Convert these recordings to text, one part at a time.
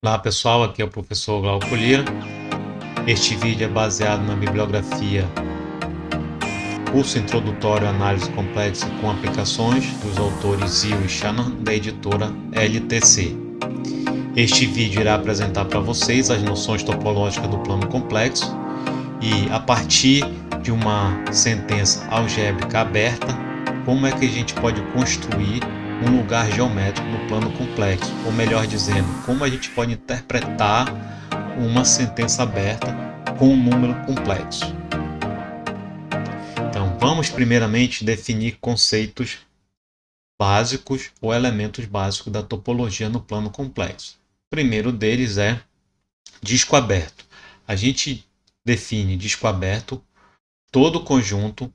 Olá pessoal, aqui é o professor Glauco Lira. Este vídeo é baseado na bibliografia Curso Introdutório à Análise Complexa com Aplicações, dos autores Zio e Shannon, da editora LTC. Este vídeo irá apresentar para vocês as noções topológicas do plano complexo e, a partir de uma sentença algébrica aberta, como é que a gente pode construir um lugar geométrico no plano complexo, ou melhor dizendo, como a gente pode interpretar uma sentença aberta com um número complexo. Então, vamos primeiramente definir conceitos básicos ou elementos básicos da topologia no plano complexo. O primeiro deles é disco aberto. A gente define disco aberto todo conjunto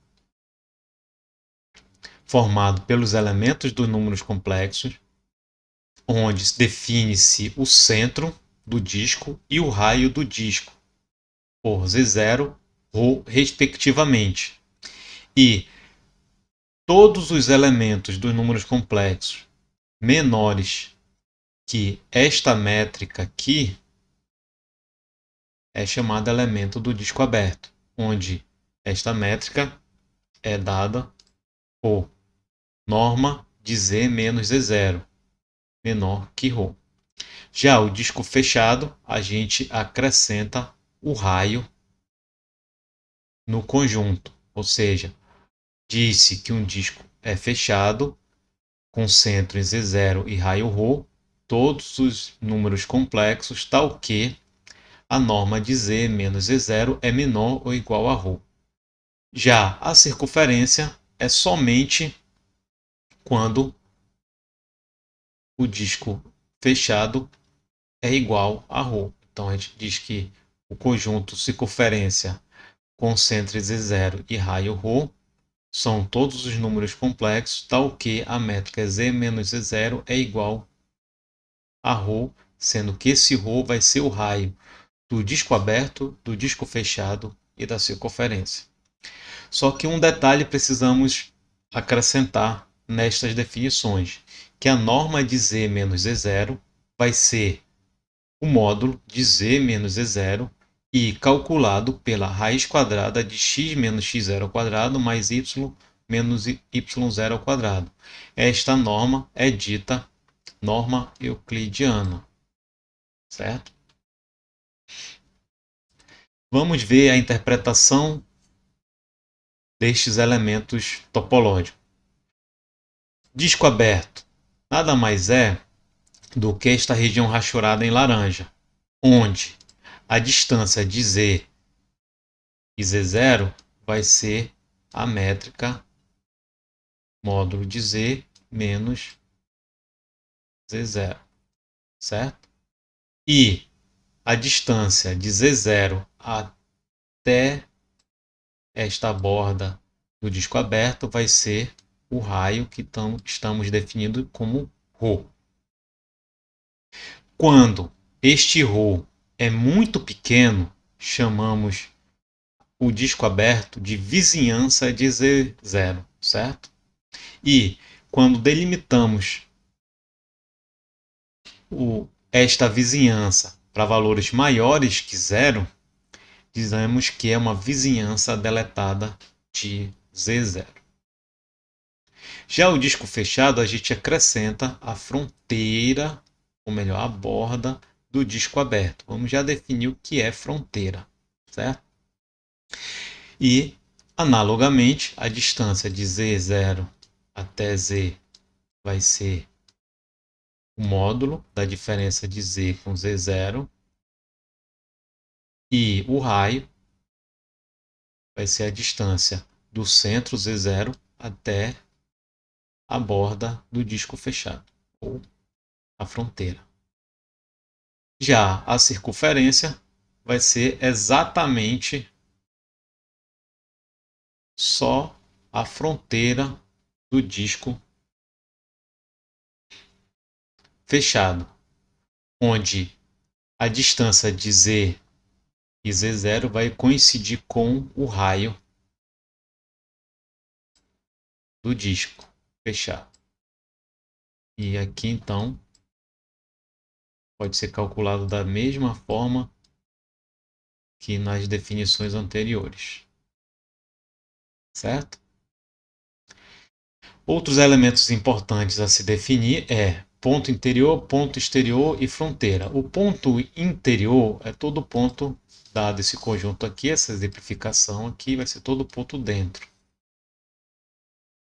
formado pelos elementos dos números complexos, onde define-se o centro do disco e o raio do disco, por Z0, ρ, respectivamente. E todos os elementos dos números complexos menores que esta métrica aqui é chamado elemento do disco aberto, onde esta métrica é dada por norma de Z menos Z0, menor que ρ. Já o disco fechado, a gente acrescenta o raio no conjunto, ou seja, disse que um disco é fechado com centro em Z0 e raio ρ, todos os números complexos, tal que a norma de Z menos Z0 é menor ou igual a ρ. Já a circunferência é somente quando o disco fechado é igual a ρ. Então a gente diz que o conjunto circunferência com centro em Z0 e raio ρ são todos os números complexos, tal que a métrica Z menos Z0 é igual a ρ, sendo que esse ρ vai ser o raio do disco aberto, do disco fechado e da circunferência. Só que um detalhe precisamos acrescentar nestas definições, que a norma de Z menos Z0 vai ser o módulo de Z menos Z0 e calculado pela raiz quadrada de x menos x0 ao quadrado mais y menos y0 ao quadrado. Esta norma é dita norma euclidiana, certo? Vamos ver a interpretação destes elementos topológicos. Disco aberto nada mais é do que esta região rachurada em laranja, onde a distância de Z e Z0 vai ser a métrica módulo de Z menos Z0, certo? E a distância de Z0 até esta borda do disco aberto vai ser o raio que estamos definindo como ρ. Quando este ρ é muito pequeno, chamamos o disco aberto de vizinhança de Z0, certo? E quando delimitamos esta vizinhança para valores maiores que zero, dizemos que é uma vizinhança deletada de Z0. Já o disco fechado, a gente acrescenta a fronteira, ou melhor, a borda do disco aberto. Vamos já definir o que é fronteira, certo? E, analogamente, a distância de Z0 até Z vai ser o módulo da diferença de Z com Z0. E o raio vai ser a distância do centro Z0 até a borda do disco fechado, ou a fronteira. Já a circunferência vai ser exatamente só a fronteira do disco fechado, onde a distância de Z e Z0 vai coincidir com o raio do disco fechado. E aqui então pode ser calculado da mesma forma que nas definições anteriores, certo? Outros elementos importantes a se definir é ponto interior, ponto exterior e fronteira. O ponto interior é todo ponto, dado esse conjunto aqui, essa exemplificação aqui, vai ser todo ponto dentro.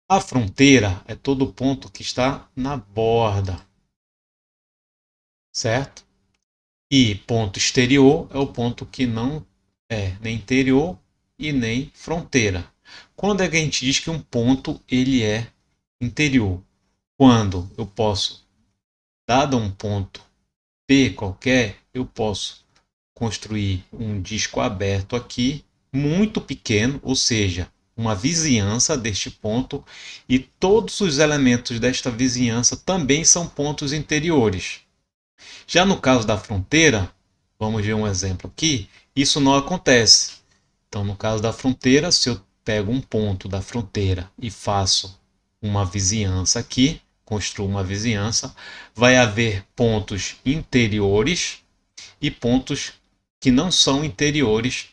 A fronteira é todo ponto que está na borda, certo? E ponto exterior é o ponto que não é nem interior e nem fronteira. Quando é que a gente diz que um ponto ele é interior? Quando eu posso, dado um ponto P qualquer, eu posso construir um disco aberto aqui, muito pequeno, ou seja, uma vizinhança deste ponto, e todos os elementos desta vizinhança também são pontos interiores. Já no caso da fronteira, vamos ver um exemplo aqui, isso não acontece. Então, no caso da fronteira, se eu pego um ponto da fronteira e faço uma vizinhança aqui, construo uma vizinhança, vai haver pontos interiores e pontos que não são interiores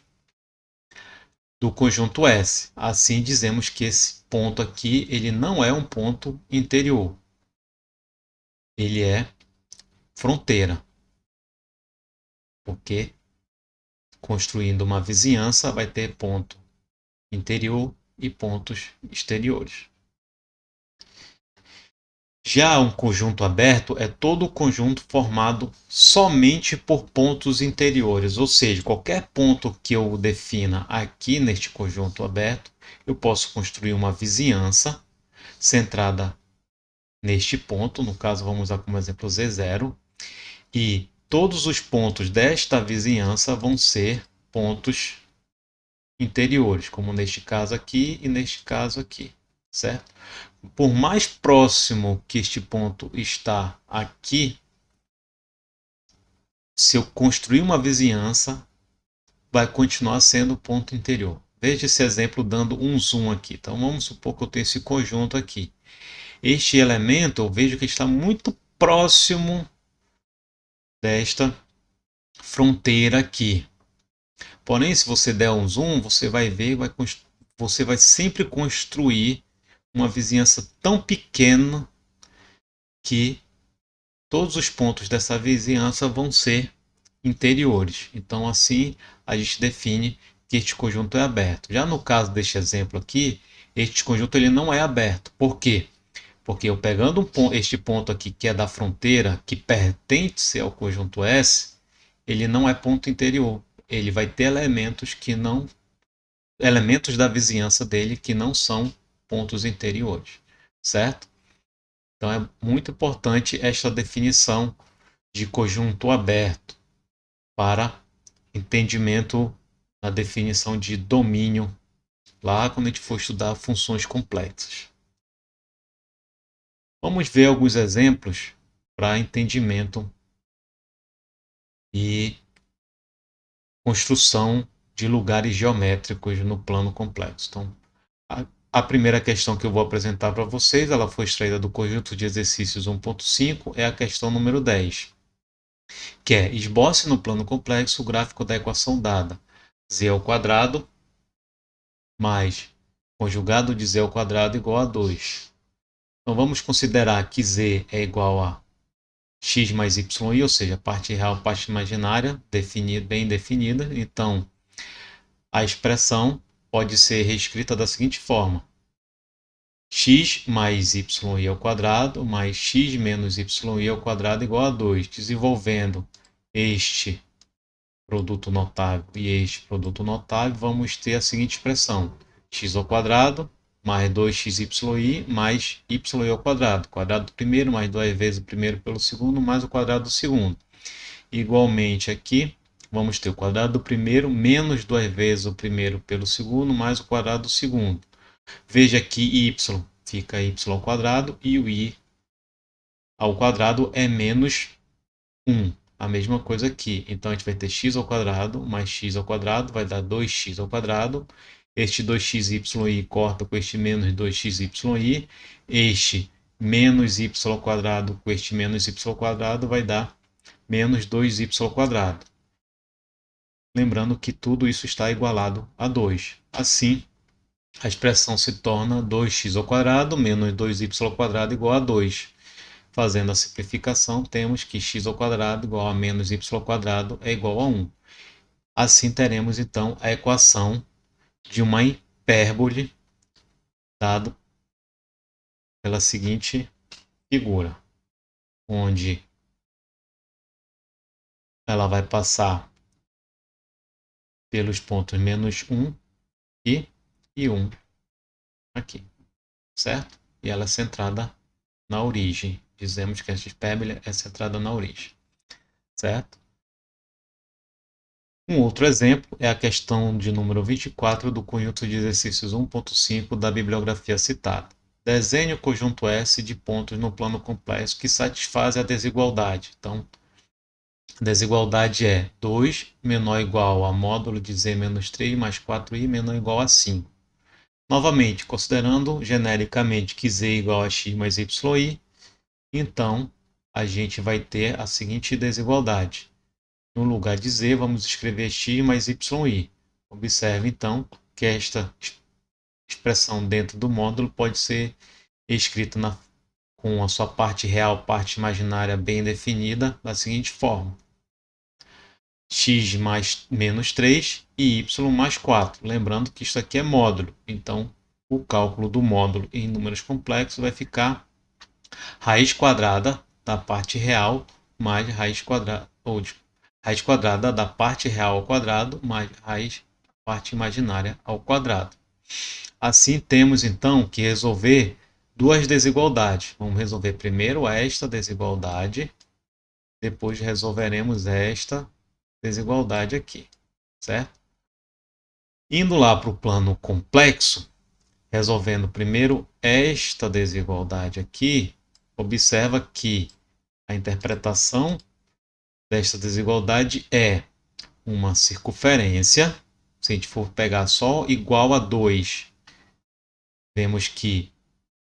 do conjunto S. Assim, dizemos que esse ponto aqui ele não é um ponto interior. Ele é fronteira. Porque construindo uma vizinhança vai ter ponto interior e pontos exteriores. Já um conjunto aberto é todo o conjunto formado somente por pontos interiores, ou seja, qualquer ponto que eu defina aqui neste conjunto aberto, eu posso construir uma vizinhança centrada neste ponto, no caso vamos usar como exemplo Z0, e todos os pontos desta vizinhança vão ser pontos interiores, como neste caso aqui e neste caso aqui, certo? Por mais próximo que este ponto está aqui, se eu construir uma vizinhança, vai continuar sendo ponto interior. Veja esse exemplo dando um zoom aqui. Então vamos supor que eu tenho esse conjunto aqui. Este elemento eu vejo que está muito próximo desta fronteira aqui. Porém, se você der um zoom, você vai ver, você vai sempre construir uma vizinhança tão pequena que todos os pontos dessa vizinhança vão ser interiores. Então, assim, a gente define que este conjunto é aberto. Já no caso deste exemplo aqui, este conjunto ele não é aberto. Por quê? Porque eu pegando este ponto aqui, que é da fronteira, que pertence ao conjunto S, ele não é ponto interior. Ele vai ter elementos da vizinhança dele que não são pontos interiores, certo? Então é muito importante esta definição de conjunto aberto para entendimento na definição de domínio lá quando a gente for estudar funções complexas. Vamos ver alguns exemplos para entendimento e construção de lugares geométricos no plano complexo. Então, a primeira questão que eu vou apresentar para vocês, ela foi extraída do conjunto de exercícios 1.5, é a questão número 10, que é esboce no plano complexo o gráfico da equação dada z ao quadrado mais conjugado de z ao quadrado igual a 2. Então vamos considerar que z é igual a x mais y, ou seja, parte real, parte imaginária, bem definida. Então a expressão pode ser reescrita da seguinte forma: x mais y ao quadrado mais x menos y ao quadrado igual a 2, desenvolvendo este produto notável e este produto notável, vamos ter a seguinte expressão: x ao quadrado mais 2xy mais y ao quadrado. Quadrado do primeiro mais 2 vezes o primeiro pelo segundo mais o quadrado do segundo. Igualmente aqui, vamos ter o quadrado do primeiro menos 2 vezes o primeiro pelo segundo mais o quadrado do segundo. Veja que y fica y ao quadrado e o i ao quadrado é menos 1. A mesma coisa aqui. Então a gente vai ter x ao quadrado mais x ao quadrado vai dar 2x ao quadrado. Este 2xy corta com este menos 2xy. Este menos y ao quadrado com este menos y ao quadrado vai dar menos 2y². Lembrando que tudo isso está igualado a 2. Assim, a expressão se torna 2x² menos 2y² igual a 2. Fazendo a simplificação, temos que x² igual a menos y² é igual a 1. Assim, teremos então a equação de uma hipérbole dada pela seguinte figura, onde ela vai passar pelos pontos menos 1 e 1 aqui, certo? E ela é centrada na origem. Dizemos que esta hipérbole é centrada na origem, certo? Um outro exemplo é a questão de número 24 do conjunto de exercícios 1.5 da bibliografia citada. Desenhe o conjunto S de pontos no plano complexo que satisfaz a desigualdade. Então, a desigualdade é 2 menor ou igual a módulo de Z menos 3 mais 4i menor ou igual a 5. Novamente, considerando genericamente que Z é igual a x mais yi, então a gente vai ter a seguinte desigualdade. No lugar de Z, vamos escrever x mais yi. Observe, então, que esta expressão dentro do módulo pode ser escrita com a sua parte real, parte imaginária bem definida, da seguinte forma. X mais menos 3 e y mais 4. Lembrando que isso aqui é módulo, então o cálculo do módulo em números complexos vai ficar raiz quadrada da parte real mais raiz quadrada da parte real ao quadrado mais raiz da parte imaginária ao quadrado. Assim, temos então que resolver duas desigualdades. Vamos resolver primeiro esta desigualdade, depois resolveremos esta desigualdade aqui, certo? Indo lá para o plano complexo, resolvendo primeiro esta desigualdade aqui, observa que a interpretação desta desigualdade é uma circunferência. Se a gente for pegar só igual a 2, vemos que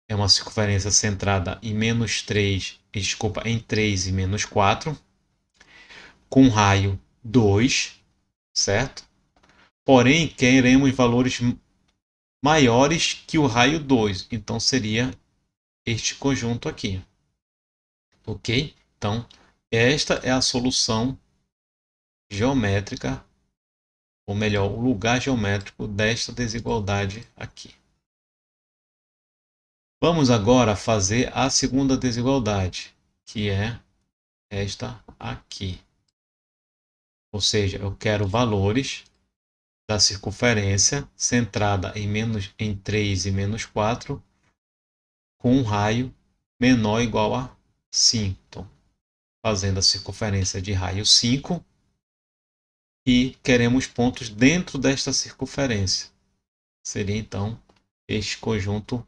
é uma circunferência centrada em menos 3, desculpa, em 3 e menos 4, com raio 2, certo? Porém, queremos valores maiores que o raio 2, então seria este conjunto aqui. Ok? Então, esta é a solução geométrica, ou melhor, o lugar geométrico desta desigualdade aqui. Vamos agora fazer a segunda desigualdade, que é esta aqui. Ou seja, eu quero valores da circunferência centrada em 3 e menos 4 com um raio menor ou igual a 5. Então, fazendo a circunferência de raio 5 e queremos pontos dentro desta circunferência. Seria então este conjunto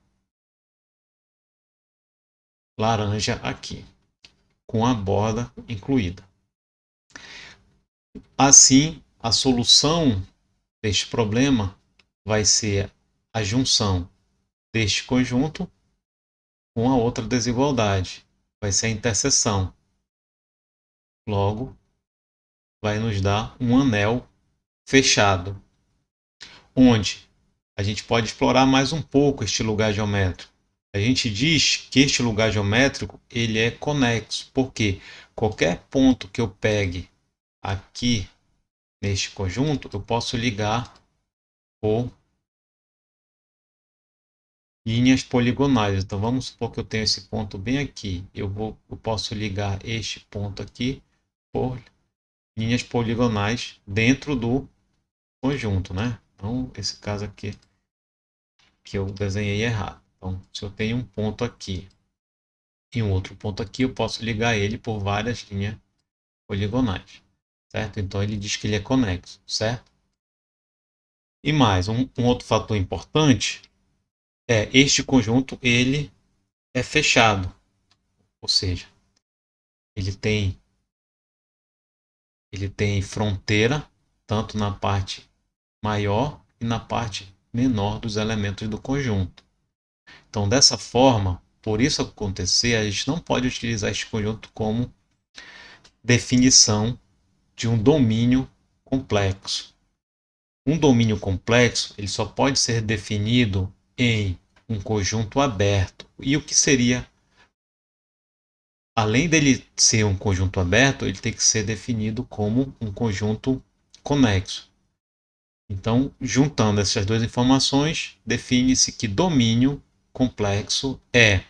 laranja aqui, com a borda incluída. Assim, a solução deste problema vai ser a junção deste conjunto com a outra desigualdade. Vai ser a interseção. Logo, vai nos dar um anel fechado, onde a gente pode explorar mais um pouco este lugar geométrico. A gente diz que este lugar geométrico ele é conexo, porque qualquer ponto que eu pegue aqui neste conjunto, eu posso ligar por linhas poligonais. Então vamos supor que eu tenho esse ponto bem aqui. Eu posso ligar este ponto aqui por linhas poligonais dentro do conjunto, né? Então esse caso aqui que eu desenhei errado. Então se eu tenho um ponto aqui e um outro ponto aqui, eu posso ligar ele por várias linhas poligonais, certo? Então ele diz que ele é conexo, certo? E mais, um outro fator importante é este conjunto, ele é fechado, ou seja, ele tem fronteira tanto na parte maior e na parte menor dos elementos do conjunto. Então, dessa forma, por isso acontecer, a gente não pode utilizar este conjunto como definição de um domínio complexo. Um domínio complexo ele só pode ser definido em um conjunto aberto. E o que seria? Além dele ser um conjunto aberto, ele tem que ser definido como um conjunto conexo. Então, juntando essas duas informações, define-se que domínio complexo é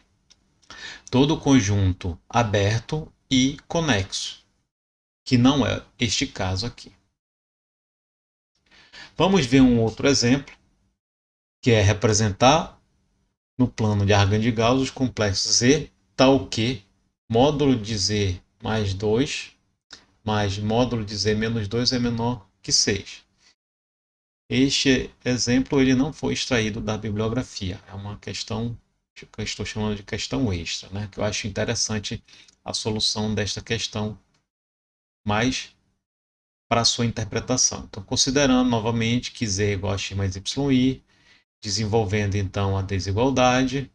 todo conjunto aberto e conexo, que não é este caso aqui. Vamos ver um outro exemplo, que é representar no plano de Argand de Gauss os complexos Z, tal que módulo de Z mais 2 mais módulo de Z menos 2 é menor que 6. Este exemplo ele não foi extraído da bibliografia, é uma questão que eu estou chamando de questão extra, né? Que eu acho interessante a solução desta questão, mas para a sua interpretação. Então, considerando novamente que Z é igual a x mais y, desenvolvendo então a desigualdade,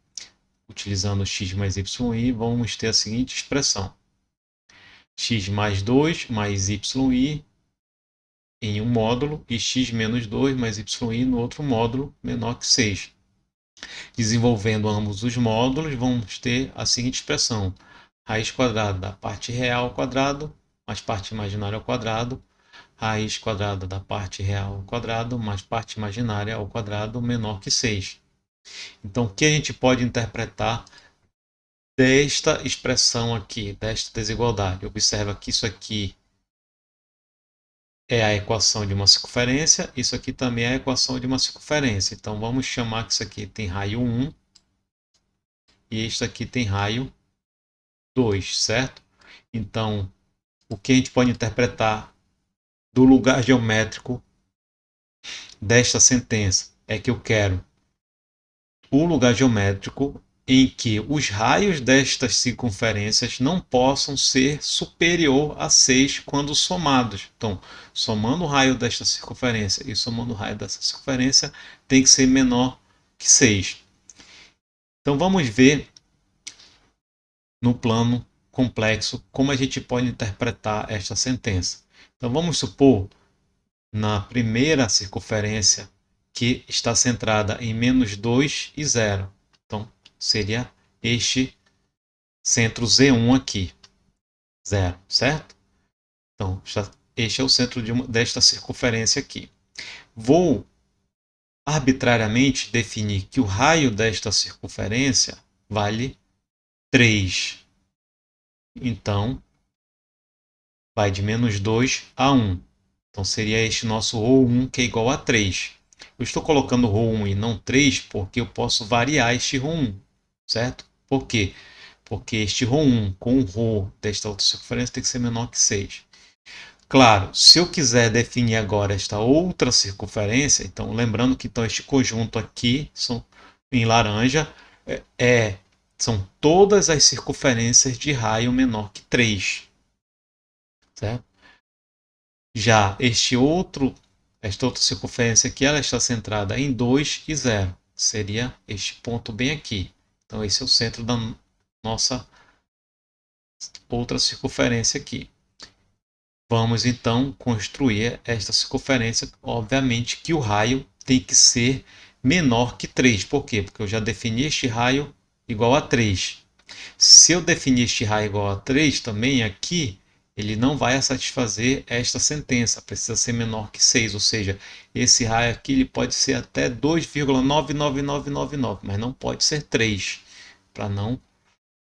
utilizando x mais y, vamos ter a seguinte expressão: x mais 2 mais y em um módulo e x menos 2 mais y no outro módulo menor que 6. Desenvolvendo ambos os módulos, vamos ter a seguinte expressão: raiz quadrada da parte real ao quadrado mais parte imaginária ao quadrado, raiz quadrada da parte real ao quadrado mais parte imaginária ao quadrado menor que 6. Então, o que a gente pode interpretar desta expressão aqui, desta desigualdade? Observa que isso aqui é a equação de uma circunferência, isso aqui também é a equação de uma circunferência. Então, vamos chamar que isso aqui tem raio 1 e isso aqui tem raio 2, certo? Então, o que a gente pode interpretar do lugar geométrico desta sentença é que eu quero o lugar geométrico em que os raios destas circunferências não possam ser superior a 6 quando somados. Então, somando o raio desta circunferência e somando o raio dessa circunferência, tem que ser menor que 6. Então, vamos ver no plano complexo como a gente pode interpretar esta sentença. Então, vamos supor na primeira circunferência que está centrada em menos 2 e 0. Então, seria este centro Z1 aqui, 0, certo? Então, este é o centro desta circunferência aqui. Vou arbitrariamente definir que o raio desta circunferência vale 3. Então, vai de menos 2 a 1. Então, seria este nosso ρ1 que é igual a 3. Eu estou colocando ρ1 e não 3 porque eu posso variar este ρ1, certo? Por quê? Porque este ρ1 com o ρ desta outra circunferência tem que ser menor que 6. Claro, se eu quiser definir agora esta outra circunferência, então lembrando que então, este conjunto aqui em laranja são todas as circunferências de raio menor que 3. Certo? Já esta outra circunferência aqui, ela está centrada em 2 e 0. Seria este ponto bem aqui. Então, esse é o centro da nossa outra circunferência aqui. Vamos, então, construir esta circunferência. Obviamente que o raio tem que ser menor que 3. Por quê? Porque eu já defini este raio igual a 3. Se eu definir este raio igual a 3 também aqui, ele não vai satisfazer esta sentença, precisa ser menor que 6, ou seja, esse raio aqui ele pode ser até 2,99999, mas não pode ser 3, para não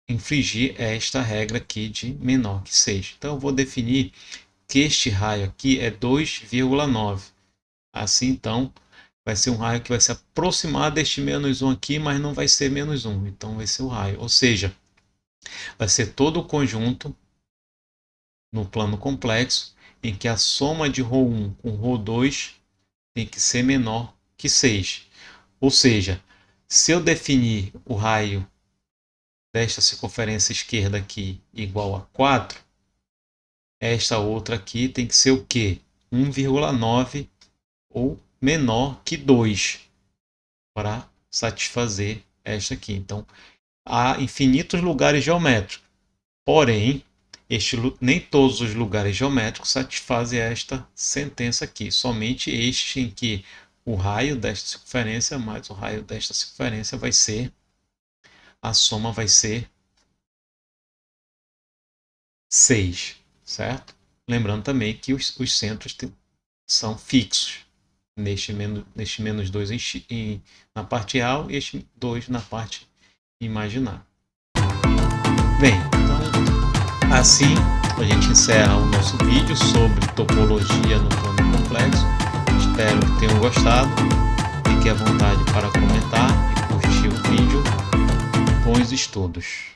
infringir esta regra aqui de menor que 6. Então eu vou definir que este raio aqui é 2,9. Assim então vai ser um raio que vai se aproximar deste menos 1 aqui, mas não vai ser menos 1, então vai ser o raio, ou seja, vai ser todo o conjunto no plano complexo em que a soma de ρ1 com ρ2 tem que ser menor que 6. Ou seja, se eu definir o raio desta circunferência esquerda aqui igual a 4, esta outra aqui tem que ser o quê? 1,9 ou menor que 2 para satisfazer esta aqui. Então, há infinitos lugares geométricos. Porém, Nem todos os lugares geométricos satisfazem esta sentença aqui, somente este em que o raio desta circunferência mais o raio desta circunferência vai ser, a soma vai ser 6, certo? Lembrando também que os centros são fixos, neste menos 2 na parte real e este 2 na parte imaginária. Bem, então assim a gente encerra o nosso vídeo sobre topologia no plano complexo. Espero que tenham gostado. Fique à vontade para comentar e curtir o vídeo. Bons estudos!